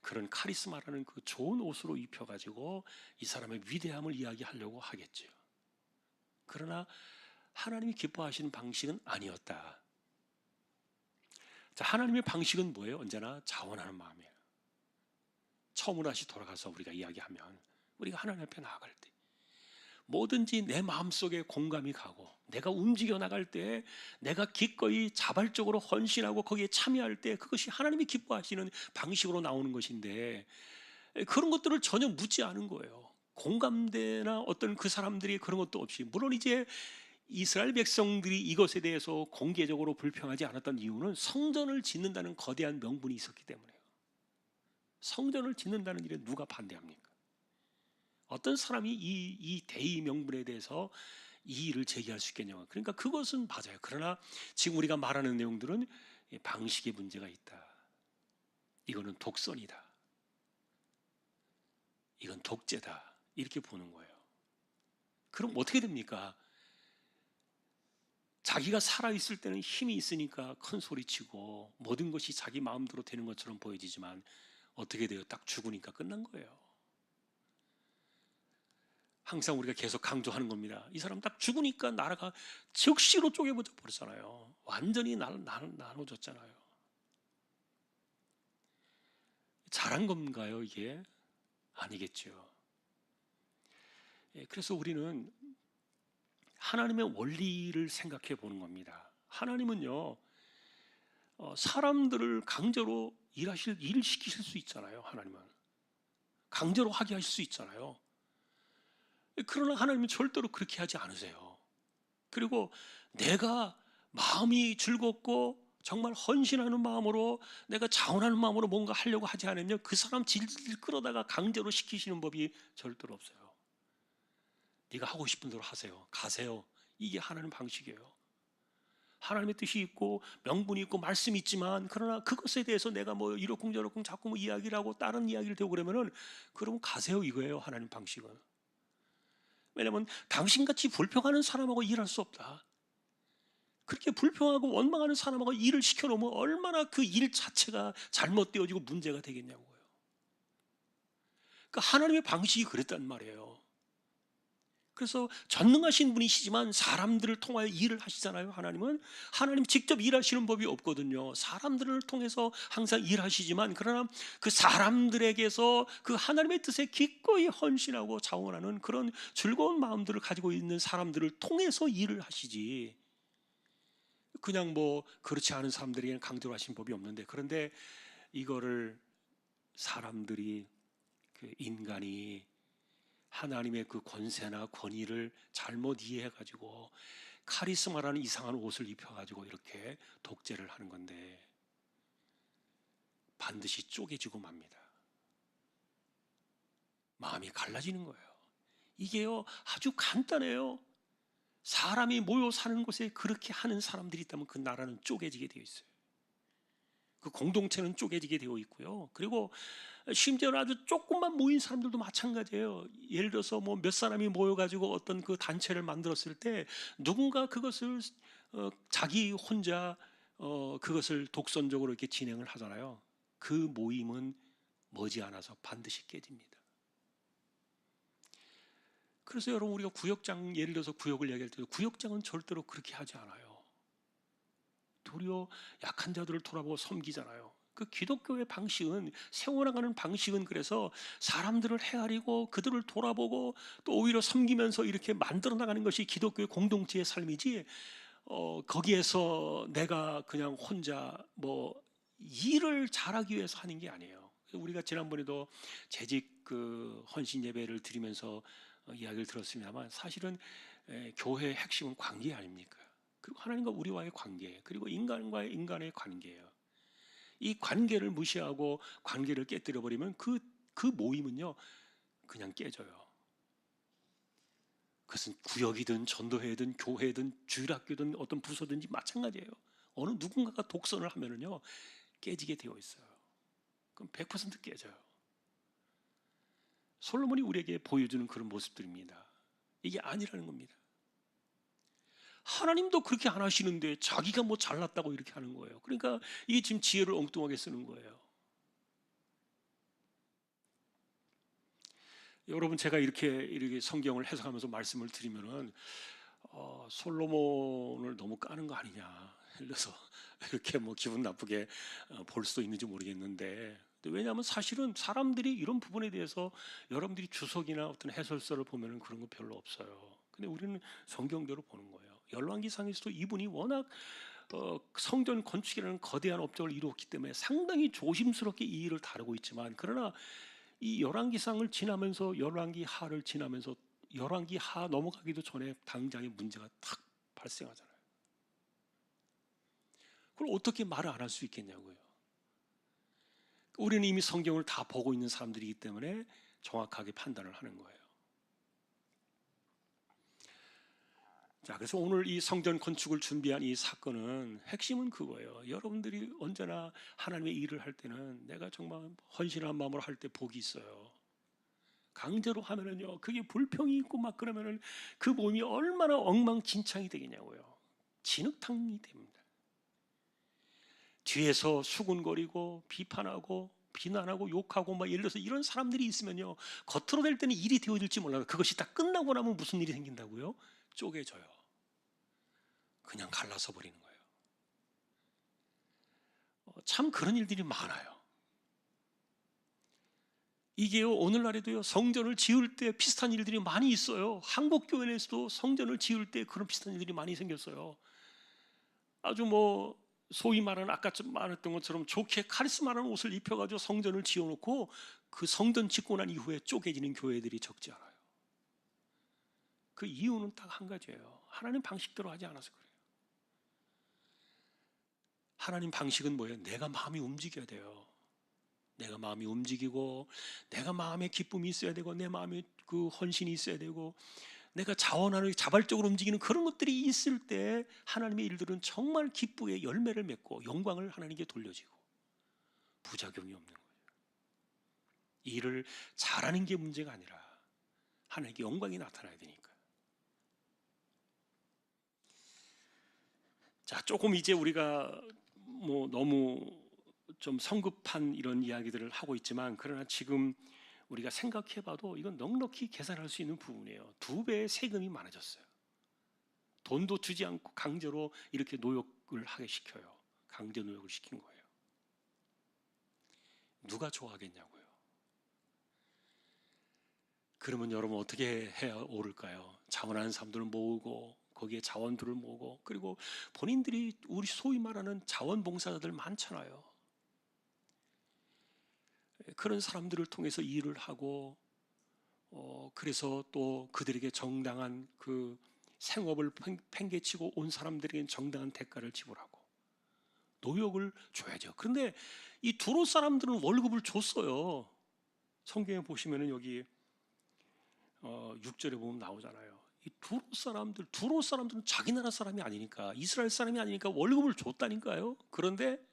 S1: 그런 카리스마라는 그 좋은 옷으로 입혀가지고 이 사람의 위대함을 이야기하려고 하겠죠. 그러나 하나님이 기뻐하시는 방식은 아니었다. 자, 하나님의 방식은 뭐예요? 언제나 자원하는 마음이에요. 처음으로 다시 돌아가서 우리가 이야기하면, 우리가 하나님 앞에 나아갈 때 뭐든지 내 마음속에 공감이 가고, 내가 움직여 나갈 때, 내가 기꺼이 자발적으로 헌신하고 거기에 참여할 때, 그것이 하나님이 기뻐하시는 방식으로 나오는 것인데, 그런 것들을 전혀 묻지 않은 거예요. 공감대나 어떤 그 사람들이 그런 것도 없이, 물론 이제 이스라엘 백성들이 이것에 대해서 공개적으로 불평하지 않았던 이유는 성전을 짓는다는 거대한 명분이 있었기 때문에요. 성전을 짓는다는 일에 누가 반대합니까? 어떤 사람이 이 대의 명분에 대해서 이의를 제기할 수 있겠냐고. 그러니까 그것은 맞아요. 그러나 지금 우리가 말하는 내용들은 방식의 문제가 있다. 이거는 독선이다. 이건 독재다. 이렇게 보는 거예요. 그럼 어떻게 됩니까? 자기가 살아있을 때는 힘이 있으니까 큰 소리치고 모든 것이 자기 마음대로 되는 것처럼 보여지지만 어떻게 돼요? 딱 죽으니까 끝난 거예요. 항상 우리가 계속 강조하는 겁니다. 이 사람 딱 죽으니까 나라가 즉시로 쪼개져 버렸잖아요. 완전히 나눠졌잖아요. 잘한 건가요, 이게? 아니겠죠. 그래서 우리는 하나님의 원리를 생각해 보는 겁니다. 하나님은요, 사람들을 강제로 일을 시키실 수 있잖아요. 하나님은 강제로 하게 하실 수 있잖아요. 그러나 하나님은 절대로 그렇게 하지 않으세요. 그리고 내가 마음이 즐겁고 정말 헌신하는 마음으로, 내가 자원하는 마음으로 뭔가 하려고 하지 않으면 그 사람 질질 끌어다가 강제로 시키시는 법이 절대로 없어요. 네가 하고 싶은 대로 하세요. 가세요. 이게 하나님 방식이에요. 하나님의 뜻이 있고 명분이 있고 말씀이 있지만, 그러나 그것에 대해서 내가 뭐 이러쿵 저러쿵 자꾸 뭐 이야기를 하고 다른 이야기를 대고 그러면은, 그러면 가세요, 이거예요. 하나님 방식은. 왜냐하면 당신같이 불평하는 사람하고 일할 수 없다. 그렇게 불평하고 원망하는 사람하고 일을 시켜놓으면 얼마나 그 일 자체가 잘못되어지고 문제가 되겠냐고요. 그러니까 하나님의 방식이 그랬단 말이에요. 그래서 전능하신 분이시지만 사람들을 통하여 일을 하시잖아요. 하나님 직접 일하시는 법이 없거든요. 사람들을 통해서 항상 일하시지만, 그러나 그 사람들에게서 그 하나님의 뜻에 기꺼이 헌신하고 자원하는 그런 즐거운 마음들을 가지고 있는 사람들을 통해서 일을 하시지, 그냥 뭐 그렇지 않은 사람들에게는 강제로 하신 법이 없는데, 그런데 이거를 사람들이, 그 인간이 하나님의 그 권세나 권위를 잘못 이해해가지고 카리스마라는 이상한 옷을 입혀가지고 이렇게 독재를 하는 건데, 반드시 쪼개지고 맙니다. 마음이 갈라지는 거예요. 이게요, 아주 간단해요. 사람이 모여 사는 곳에 그렇게 하는 사람들이 있다면 그 나라는 쪼개지게 되어 있어요. 그 공동체는 쪼개지게 되어 있고요. 그리고 심지어는 아주 조금만 모인 사람들도 마찬가지예요. 예를 들어서 뭐 몇 사람이 모여가지고 어떤 그 단체를 만들었을 때, 누군가 그것을 자기 혼자 그것을 독선적으로 이렇게 진행을 하잖아요. 그 모임은 머지않아서 반드시 깨집니다. 그래서 여러분, 우리가 구역장, 예를 들어서 구역을 얘기할 때 구역장은 절대로 그렇게 하지 않아요. 도리어 약한 자들을 돌아보고 섬기잖아요. 그 기독교의 방식은, 세워나가는 방식은, 그래서 사람들을 헤아리고 그들을 돌아보고 또 오히려 섬기면서 이렇게 만들어 나가는 것이 기독교의 공동체의 삶이지, 거기에서 내가 그냥 혼자 뭐 일을 잘하기 위해서 하는 게 아니에요. 우리가 지난번에도 재직 그 헌신 예배를 드리면서 이야기를 들었습니다만, 사실은 교회의 핵심은 관계 아닙니까? 그리고 하나님과 우리와의 관계, 그리고 인간과의 인간의 관계예요. 이 관계를 무시하고 관계를 깨뜨려 버리면 그 모임은요, 그냥 깨져요. 그것은 구역이든 전도회든 교회든 주일학교든 어떤 부서든지 마찬가지예요. 어느 누군가가 독선을 하면은요, 깨지게 되어 있어요. 그럼 100% 깨져요. 솔로몬이 우리에게 보여주는 그런 모습들입니다. 이게 아니라는 겁니다. 하나님도 그렇게 안 하시는데 자기가 뭐 잘났다고 이렇게 하는 거예요. 그러니까 이게 지금 지혜를 엉뚱하게 쓰는 거예요. 여러분, 제가 이렇게 성경을 해석하면서 말씀을 드리면은 솔로몬을 너무 까는 거 아니냐, 그래서 이렇게 뭐 기분 나쁘게 볼 수도 있는지 모르겠는데, 왜냐하면 사실은 사람들이 이런 부분에 대해서 여러분들이 주석이나 어떤 해설서를 보면은 그런 거 별로 없어요. 근데 우리는 성경대로 보는 거예요. 열왕기상에서도 이분이 워낙 성전 건축이라는 거대한 업적을 이루었기 때문에 상당히 조심스럽게 이 일을 다루고 있지만, 그러나 이 열왕기상을 지나면서, 열왕기하를 지나면서 열왕기하 넘어가기도 전에 당장의 문제가 탁 발생하잖아요. 그걸 어떻게 말을 안 할 수 있겠냐고요. 우리는 이미 성경을 다 보고 있는 사람들이기 때문에 정확하게 판단을 하는 거예요. 자, 그래서 오늘 이 성전 건축을 준비한 이 사건은 핵심은 그거예요. 여러분들이 언제나 하나님의 일을 할 때는 내가 정말 헌신한 마음으로 할 때 복이 있어요. 강제로 하면은요, 그게 불평이 있고 막 그러면은 그 몸이 얼마나 엉망진창이 되겠냐고요. 진흙탕이 됩니다. 뒤에서 수군거리고 비판하고 비난하고 욕하고 막 예를 들어서 이런 사람들이 있으면요, 겉으로 될 때는 일이 되어질지 몰라도 그것이 다 끝나고 나면 무슨 일이 생긴다고요? 쪼개져요. 그냥 갈라서 버리는 거예요. 참 그런 일들이 많아요. 이게요, 오늘날에도요, 성전을 지을 때 비슷한 일들이 많이 있어요. 한국 교회에서도 성전을 지을 때 그런 비슷한 일들이 많이 생겼어요. 아주 뭐 소위 말하는 아까 좀 말했던 것처럼 좋게 카리스마라는 옷을 입혀가지고 성전을 지어놓고 그 성전 짓고 난 이후에 쪼개지는 교회들이 적지 않아요. 그 이유는 딱 한 가지예요. 하나님 방식대로 하지 않아서 그래요. 하나님 방식은 뭐예요? 내가 마음이 움직여야 돼요. 내가 마음이 움직이고, 내가 마음에 기쁨이 있어야 되고, 내 마음에 그 헌신이 있어야 되고, 내가 자원하는 자발적으로 움직이는 그런 것들이 있을 때 하나님의 일들은 정말 기쁘게 열매를 맺고 영광을 하나님께 돌려지고 부작용이 없는 거예요. 일을 잘하는 게 문제가 아니라 하나님께 영광이 나타나야 되니까. 자, 조금 이제 우리가 뭐 너무 좀 성급한 이런 이야기들을 하고 있지만, 그러나 지금 우리가 생각해봐도 이건 넉넉히 계산할 수 있는 부분이에요. 2배의 세금이 많아졌어요. 돈도 주지 않고 강제로 이렇게 노역을 하게 시켜요. 강제 노역을 시킨 거예요. 누가 좋아하겠냐고요. 그러면 여러분 어떻게 해야 오를까요? 자원하는 사람들을 모으고 거기에 자원들을 모으고, 그리고 본인들이 우리 소위 말하는 자원봉사자들 많잖아요. 그런 사람들을 통해서 일을 하고, 그래서 또 그들에게 정당한 그 생업을 팽개치고 온 사람들에게는 정당한 대가를 지불하고 노역을 줘야죠. 그런데 이 두로 사람들은 월급을 줬어요. 성경에 보시면은 여기 6절에 보면 나오잖아요. 이 두로 사람들은 자기 나라 사람이 아니니까, 이스라엘 사람이 아니니까 월급을 줬다니까요. 그런데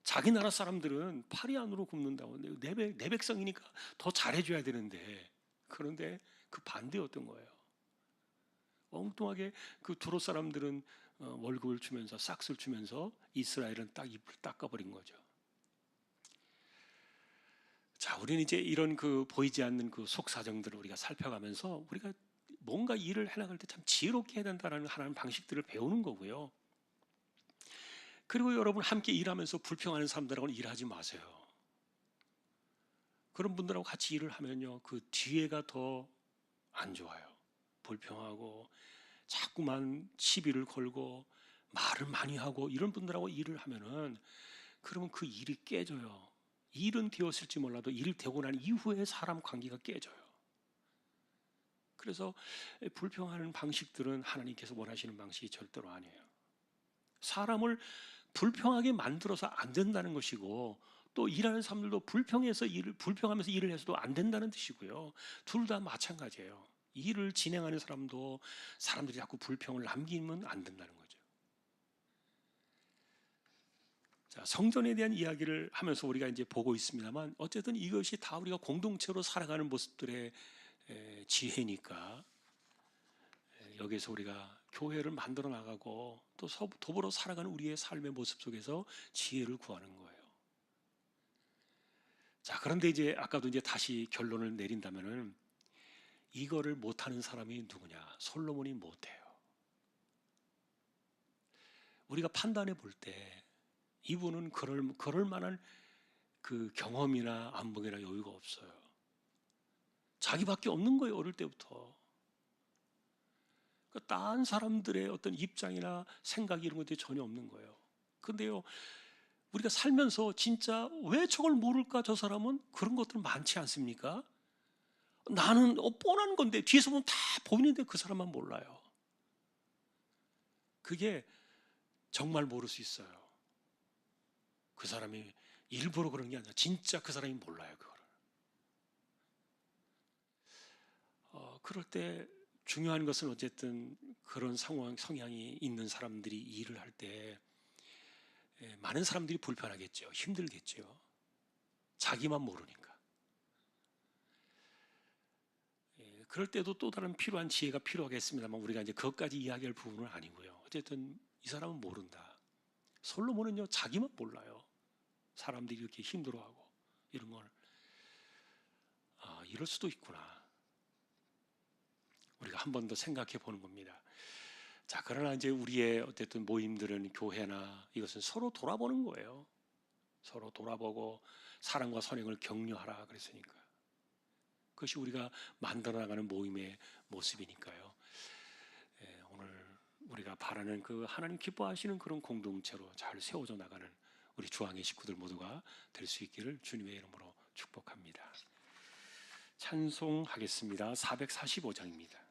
S1: 자기 나라 사람들은 팔이 안으로 굽는다고, 내 백성이니까 더 잘해줘야 되는데, 그런데 그 반대였던 거예요. 엉뚱하게 그 두로 사람들은 월급을 주면서 싹스를 주면서 이스라엘은 딱 입을 닦아버린 거죠. 자, 우리는 이제 이런 그 보이지 않는 그 속사정들을 우리가 살펴가면서 우리가 뭔가 일을 해나갈 때 참 지혜롭게 해야 된다는 하나님 방식들을 배우는 거고요. 그리고 여러분 함께 일하면서 불평하는 사람들하고는 일하지 마세요. 그런 분들하고 같이 일을 하면요, 그 뒤에가 더 안 좋아요. 불평하고 자꾸만 시비를 걸고 말을 많이 하고 이런 분들하고 일을 하면은, 그러면 그 일이 깨져요. 일은 되었을지 몰라도 일 되고 난 이후에 사람 관계가 깨져요. 그래서 불평하는 방식들은 하나님께서 원하시는 방식이 절대로 아니에요. 사람을 불평하게 만들어서 안 된다는 것이고, 또 일하는 사람들도 불평하면서 일을 해서도 안 된다는 뜻이고요. 둘 다 마찬가지예요. 일을 진행하는 사람도 사람들이 자꾸 불평을 남기면 안 된다는 거죠. 자, 성전에 대한 이야기를 하면서 우리가 이제 보고 있습니다만, 어쨌든 이것이 다 우리가 공동체로 살아가는 모습들의 지혜니까, 여기서 우리가 교회를 만들어 나가고 또 더불어 살아가는 우리의 삶의 모습 속에서 지혜를 구하는 거예요. 자, 그런데 이제 아까도 이제 다시 결론을 내린다면은, 이거를 못하는 사람이 누구냐? 솔로몬이 못해요. 우리가 판단해 볼 때 이분은 그럴 만한 그 경험이나 안목이나 여유가 없어요. 자기밖에 없는 거예요, 어릴 때부터. 그러니까 딴 사람들의 어떤 입장이나 생각 이런 것들이 전혀 없는 거예요. 근데요, 우리가 살면서 진짜 왜 저걸 모를까? 저 사람은 그런 것들 많지 않습니까? 나는 뻔한 건데 뒤에서 보면 다 보이는데 그 사람만 몰라요. 그게 정말 모를 수 있어요. 그 사람이 일부러 그런 게 아니라 진짜 그 사람이 몰라요, 그거를. 그럴 때 중요한 것은 어쨌든 그런 성향이 있는 사람들이 일을 할 때 많은 사람들이 불편하겠죠. 힘들겠죠. 자기만 모르니까. 그럴 때도 또 다른 필요한 지혜가 필요하겠습니다만, 우리가 이제 그것까지 이야기할 부분은 아니고요. 어쨌든 이 사람은 모른다. 솔로몬은요 자기만 몰라요. 사람들이 이렇게 힘들어하고 이런 걸 이럴 수도 있구나. 우리가 한 번 더 생각해 보는 겁니다. 자, 그러나 이제 우리의 어쨌든 모임들은 교회나 이것은 서로 돌아보는 거예요. 서로 돌아보고 사랑과 선행을 격려하라 그랬으니까. 그것이 우리가 만들어 나가는 모임의 모습이니까요. 오늘 우리가 바라는 그 하나님 기뻐하시는 그런 공동체로 잘 세워져 나가는 우리 주왕의 식구들 모두가 될 수 있기를 주님의 이름으로 축복합니다. 찬송하겠습니다. 445장입니다.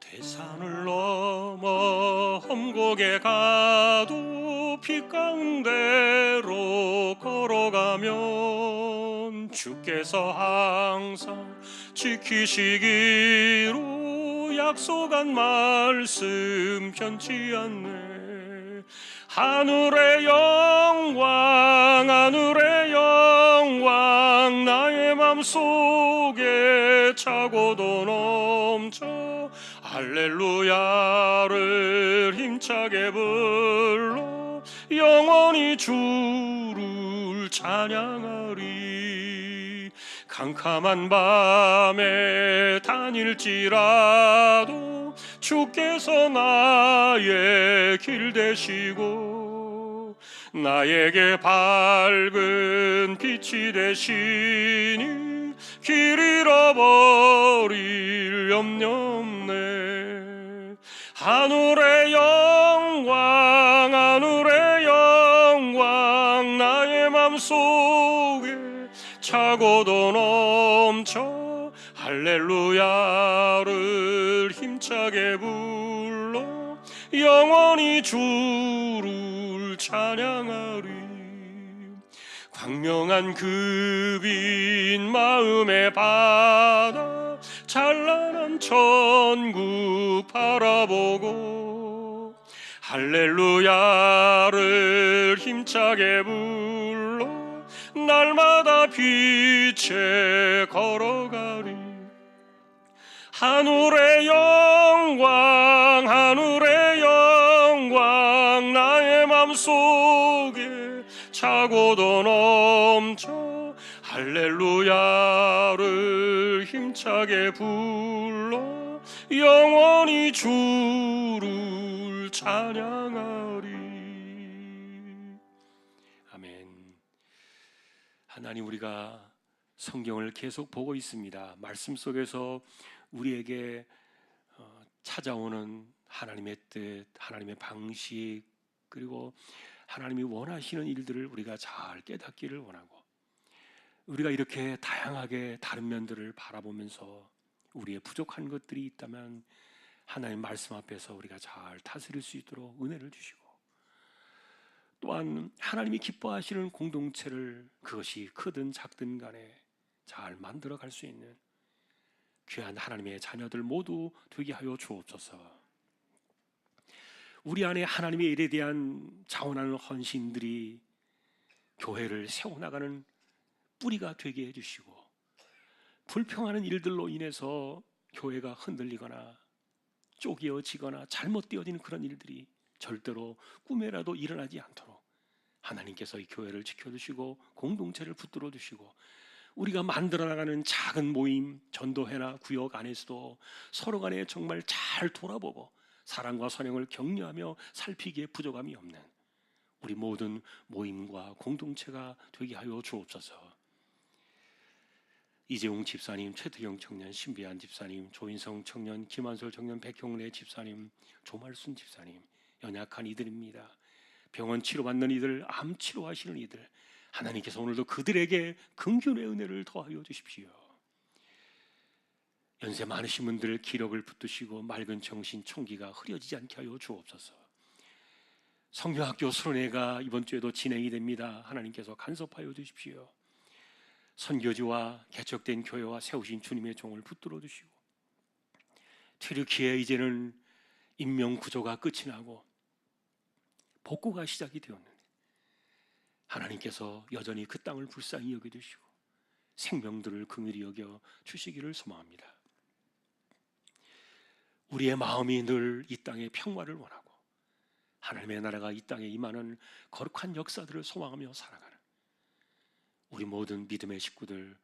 S1: 대산을 넘어 험곡에 가도 빛 가운데로 걸어가면 주께서 항상 지키시기로 약속한 말씀 변치 않네. 하늘의 영광 하늘의 영광 나의 맘속에 차고도 넘쳐 할렐루야를 힘차게 불러 영원히 주를 찬양하리. 캄캄한 밤에 다닐지라도 주께서 나의 길 되시고 나에게 밝은 빛이 되시니 길 잃어버릴 염려 없네. 하늘의 영광 하늘의 영광 나의 맘속에 차고도 넘쳐 할렐루야를 힘차게 불러 영원히 주를 찬양하리. 광명한 그 빛 마음의 바다 찬란한 천국 바라보고 할렐루야를 힘차게 불러 날마다 빛에 걸어가리. 하늘의 영광 하늘의 영광 나의 맘속에 차고도 넘쳐 할렐루야를 힘차게 불러 영원히 주를 찬양하리. 아멘. 하나님, 우리가 성경을 계속 보고 있습니다. 말씀 속에서 우리에게 찾아오는 하나님의 뜻, 하나님의 방식, 그리고 하나님이 원하시는 일들을 우리가 잘 깨닫기를 원하고, 우리가 이렇게 다양하게 다른 면들을 바라보면서 우리의 부족한 것들이 있다면 하나님 말씀 앞에서 우리가 잘 다스릴 수 있도록 은혜를 주시고, 또한 하나님이 기뻐하시는 공동체를 그것이 크든 작든 간에 잘 만들어 갈 수 있는 귀한 하나님의 자녀들 모두 되게 하여 주옵소서. 우리 안에 하나님의 일에 대한 자원하는 헌신들이 교회를 세워나가는 뿌리가 되게 해주시고, 불평하는 일들로 인해서 교회가 흔들리거나 쪼개어지거나 잘못되어지는 그런 일들이 절대로 꿈에라도 일어나지 않도록 하나님께서 이 교회를 지켜주시고 공동체를 붙들어 주시고, 우리가 만들어 나가는 작은 모임, 전도회나 구역 안에서도 서로 간에 정말 잘 돌아보고 사랑과 선행을 격려하며 살피기에 부족함이 없는 우리 모든 모임과 공동체가 되게 하여 주옵소서. 이재용 집사님, 최태경 청년, 신비한 집사님, 조인성 청년, 김한솔 청년, 백형래 집사님, 조말순 집사님, 연약한 이들입니다. 병원 치료받는 이들, 암 치료하시는 이들, 하나님께서 오늘도 그들에게 긍휼의 은혜를 더하여 주십시오. 연세 많으신 분들 기력을 붙드시고 맑은 정신, 총기가 흐려지지 않게 하여 주옵소서. 성경학교 수련회가 이번 주에도 진행이 됩니다. 하나님께서 간섭하여 주십시오. 선교지와 개척된 교회와 세우신 주님의 종을 붙들어 주시고, 튀르키예 이제는 인명 구조가 끝이 나고 복고가 시작이 되었는데 하나님께서 여전히 그 땅을 불쌍히 여겨주시고 생명들을 긍휼히 여겨 주시기를 소망합니다. 우리의 마음이 늘 이 땅의 평화를 원하고 하나님의 나라가 이 땅에 임하는 거룩한 역사들을 소망하며 살아가는 우리 모든 믿음의 식구들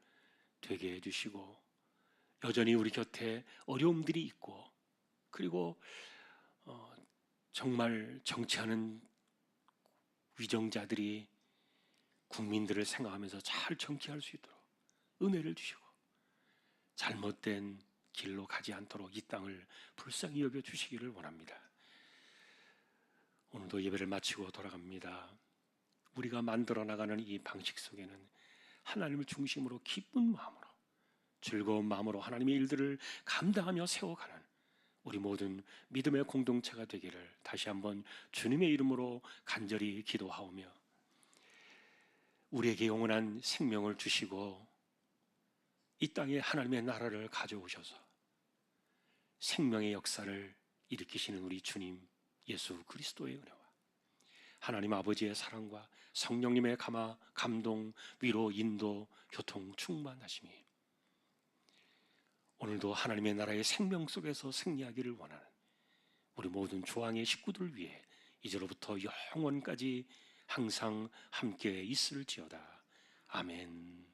S1: 되게 해주시고, 여전히 우리 곁에 어려움들이 있고 그리고 정말 정치하는 위정자들이 국민들을 생각하면서 잘 정치할 수 있도록 은혜를 주시고 잘못된 길로 가지 않도록 이 땅을 불쌍히 여겨 주시기를 원합니다. 오늘도 예배를 마치고 돌아갑니다. 우리가 만들어 나가는 이 방식 속에는 하나님을 중심으로 기쁜 마음으로 즐거운 마음으로 하나님의 일들을 감당하며 세워가는 우리 모든 믿음의 공동체가 되기를 다시 한번 주님의 이름으로 간절히 기도하오며, 우리에게 영원한 생명을 주시고 이 땅에 하나님의 나라를 가져오셔서 생명의 역사를 일으키시는 우리 주님 예수 그리스도의 은혜와 하나님 아버지의 사랑과 성령님의 감동, 위로, 인도, 교통 충만하심이 오늘도 하나님의 나라의 생명 속에서 승리하기를 원하는 우리 모든 조항의 식구들을 위해 이제로부터 영원까지 항상 함께 있을지어다. 아멘.